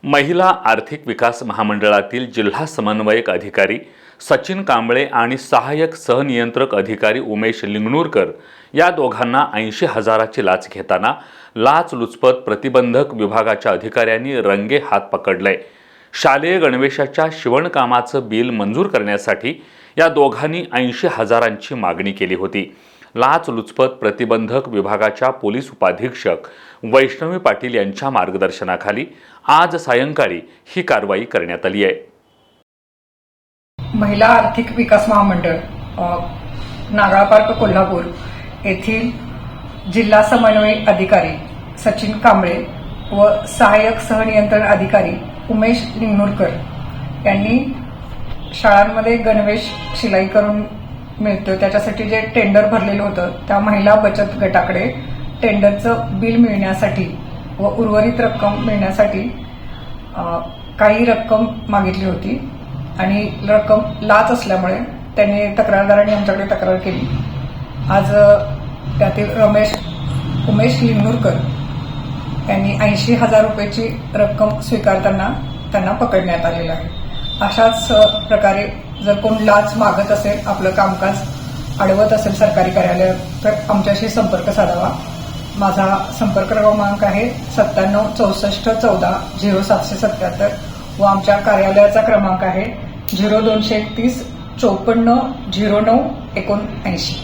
महिला आर्थिक विकास महामंडळातील जिल्हा समन्वयक अधिकारी सचिन कांबळे आणि सहाय्यक सहनियंत्रक अधिकारी उमेश लिंगणूरकर या दोघांना 80,000ची लाच घेताना लाचलुचपत प्रतिबंधक विभागाच्या अधिकाऱ्यांनी रंगे हात पकडले। शालेय गणवेशाच्या शिवणकामाचं बिल मंजूर करण्यासाठी या दोघांनी 80,000ची मागणी केली होती। लाचलुचपत प्रतिबंधक विभागाच्या पोलीस उपाधीक्षक वैष्णवी पाटील यांच्या मार्गदर्शनाखाली आज सायंकाळी ही कारवाई करण्यात आली आहे। महिला आर्थिक विकास महामंडळ नागाळ पार्क कोल्हापूर येथील जिल्हा समन्वय अधिकारी सचिन कांबळे व सहाय्यक सहनियंत्रण अधिकारी उमेश लिंगणूरकर यांनी शाळांमध्ये गणवेश शिलाई करून मिळतो त्याच्यासाठी जे टेंडर भरलेलं होतं त्या महिला बचत गटाकडे टेंडरचं बिल मिळण्यासाठी व उर्वरित रक्कम मिळण्यासाठी काही रक्कम मागितली होती आणि रक्कम लाच असल्यामुळे त्यांनी तक्रारदारांनी आमच्याकडे तक्रार केली। आज त्यातील उमेश लिंगणूरकर यांनी 80,000 रुपयाची रक्कम स्वीकारताना त्यांना पकडण्यात आलेलं आहे। अशाच प्रकारे जर कोण लाच मागत असेल, आपलं कामकाज अडवत असेल सरकारी कार्यालयात तर आमच्याशी संपर्क साधावा। माझा संपर्क क्रमांक आहे 9764140777 व आमच्या कार्यालयाचा क्रमांक आहे 0231 54 09 79।